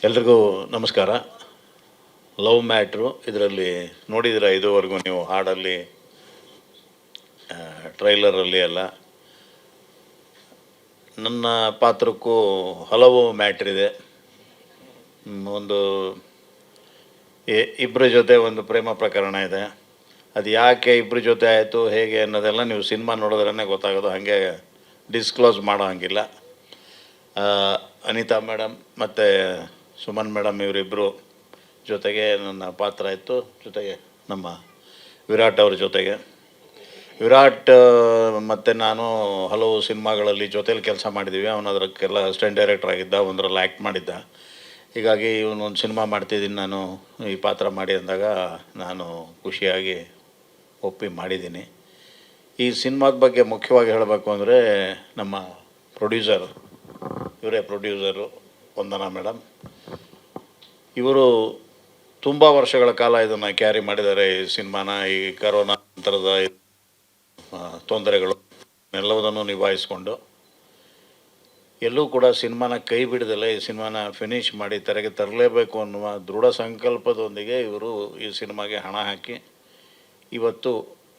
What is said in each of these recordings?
ಎಲ್ರಿಗೂ ನಮಸ್ಕಾರ. Love matter ಇದರಲ್ಲಿ ನೋಡಿದ್ದೀರಾ ಇದುವರೆಗೂ ನೀವು ಹಾಡಲ್ಲಿ, ಟ್ರೈಲರಲ್ಲಿ ಎಲ್ಲ. ನನ್ನ ಪಾತ್ರಕ್ಕೂ ಹಲವು ಮ್ಯಾಟ್ರಿದೆ. ಒಂದು ಇಬ್ಬರ ಜೊತೆ ಒಂದು ಪ್ರೇಮ ಪ್ರಕರಣ ಇದೆ. ಅದು ಯಾಕೆ ಇಬ್ಬರ ಜೊತೆ ಆಯಿತು ಹೇಗೆ ಅನ್ನೋದೆಲ್ಲ ನೀವು ಸಿನಿಮಾ ನೋಡಿದ್ರೇ ಗೊತ್ತಾಗೋದು. ಹಾಗೆ ಡಿಸ್ಕ್ಲೋಸ್ ಮಾಡೋ ಹಂಗಿಲ್ಲ. ಅನಿತಾ ಮೇಡಮ್ ಮತ್ತು ಸುಮನ್ ಮೇಡಮ್ ಇವರಿಬ್ಬರು ಜೊತೆಗೆ ನನ್ನ ಪಾತ್ರ ಇತ್ತು. ಜೊತೆಗೆ ನಮ್ಮ ವಿರಾಟ್ ಅವ್ರ ಜೊತೆಗೆ ವಿರಾಟ್ ಮತ್ತು ನಾನು ಹಲವು ಸಿನಿಮಾಗಳಲ್ಲಿ ಜೊತೇಲಿ ಕೆಲಸ ಮಾಡಿದ್ದೀವಿ. ಅವನು ಅದಕ್ಕೆಲ್ಲ ಅಸಿಸ್ಟೆಂಟ್ ಡೈರೆಕ್ಟರ್ ಆಗಿದ್ದ, ಒಂದರಲ್ಲಿ ಆ್ಯಕ್ಟ್ ಮಾಡಿದ್ದ. ಹೀಗಾಗಿ ಇವನೊಂದು ಸಿನಿಮಾ ಮಾಡ್ತಿದ್ದೀನಿ ನಾನು, ಈ ಪಾತ್ರ ಮಾಡಿ ಅಂದಾಗ ನಾನು ಖುಷಿಯಾಗಿ ಒಪ್ಪಿ ಮಾಡಿದ್ದೀನಿ. ಈ ಸಿನಿಮಾದ ಬಗ್ಗೆ ಮುಖ್ಯವಾಗಿ ಹೇಳಬೇಕು ಅಂದರೆ ನಮ್ಮ ಪ್ರೊಡ್ಯೂಸರ್, ಇವರೇ ಪ್ರೊಡ್ಯೂಸರು ವಂದನಾ ಮೇಡಮ್. ಇವರು ತುಂಬ ವರ್ಷಗಳ ಕಾಲ ಇದನ್ನು ಕ್ಯಾರಿ ಮಾಡಿದ್ದಾರೆ ಈ ಸಿನಿಮಾನ. ಈ ಕರೋನಾ ನಂತರದ ತೊಂದರೆಗಳು ಎಲ್ಲವುದನ್ನು ನಿಭಾಯಿಸ್ಕೊಂಡು ಎಲ್ಲೂ ಕೂಡ ಸಿನಿಮಾನ ಕೈ ಬಿಡದಲ್ಲೇ ಈ ಸಿನಿಮಾನ ಫಿನಿಷ್ ಮಾಡಿ ತೆರೆಗೆ ತರಲೇಬೇಕು ಅನ್ನುವ ದೃಢ ಸಂಕಲ್ಪದೊಂದಿಗೆ ಇವರು ಈ ಸಿನಿಮಾಗೆ ಹಣ ಹಾಕಿ ಇವತ್ತು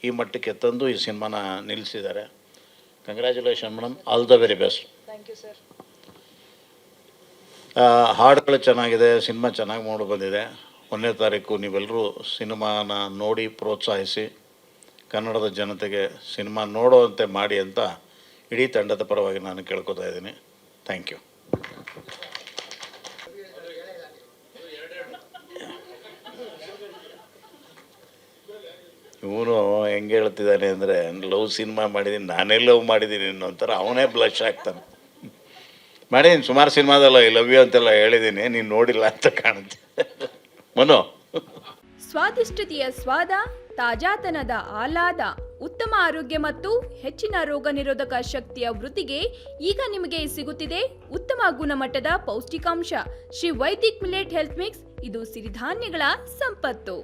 ಈ ಮಟ್ಟಕ್ಕೆ ತಂದು ಈ ಸಿನಿಮಾನ ನಿಲ್ಲಿಸಿದ್ದಾರೆ. Congratulation madam, all the very best. Thank you sir. ಹಾಡುಗಳು ಚೆನ್ನಾಗಿದೆ, ಸಿನಿಮಾ ಚೆನ್ನಾಗಿ ಮೂಡಿ ಬಂದಿದೆ. 1ನೇ ತಾರೀಕು ನೀವೆಲ್ಲರೂ ಸಿನಿಮಾನ ನೋಡಿ ಪ್ರೋತ್ಸಾಹಿಸಿ ಕನ್ನಡದ ಜನತೆಗೆ ಸಿನಿಮಾ ನೋಡುವಂತೆ ಮಾಡಿ ಅಂತ ಇಡೀ ತಂಡದ ಪರವಾಗಿ ನಾನು ಕೇಳ್ಕೊತಾ ಇದ್ದೀನಿ. Thank you. ಇವನು ಹೆಂಗೆ ಹೇಳ್ತಿದ್ದಾನೆ ಅಂದರೆ, ಲವ್ ಸಿನಿಮಾ ಮಾಡಿದ್ದೀನಿ, ನಾನೇ ಲವ್ ಮಾಡಿದ್ದೀನಿ ಅನ್ನೋ ಒಂಥರ ಅವನೇ ಬ್ಲಶ್ ಆಗ್ತಾನೆ. ಮಾಡಿದ್ದೀನಿ ಸುಮಾರು ಸಿನಿಮಾದಲ್ಲ, ಐ ಲವ್ ಯು ಅಂತೆಲ್ಲ ಹೇಳಿದ್ದೀನಿ, ನೀನು ನೋಡಿಲ್ಲ ಅಂತ ಕಾಣುತ್ತೆ. ಮನು, ಸ್ವಾದಿಷ್ಟತೆಯ ಸ್ವಾದ, ತಾಜಾತನದ ಆಹ್ಲಾದ, ಉತ್ತಮ ಆರೋಗ್ಯ ಮತ್ತು ಹೆಚ್ಚಿನ ರೋಗ ನಿರೋಧಕ ಶಕ್ತಿಯ ವೃದ್ಧಿಗೆ ಈಗ ನಿಮಗೆ ಸಿಗುತ್ತಿದೆ ಉತ್ತಮ ಗುಣಮಟ್ಟದ ಪೌಷ್ಟಿಕಾಂಶ Shri Vaidik millet health mix. ಇದು ಸಿರಿಧಾನ್ಯಗಳ ಸಂಪತ್ತು.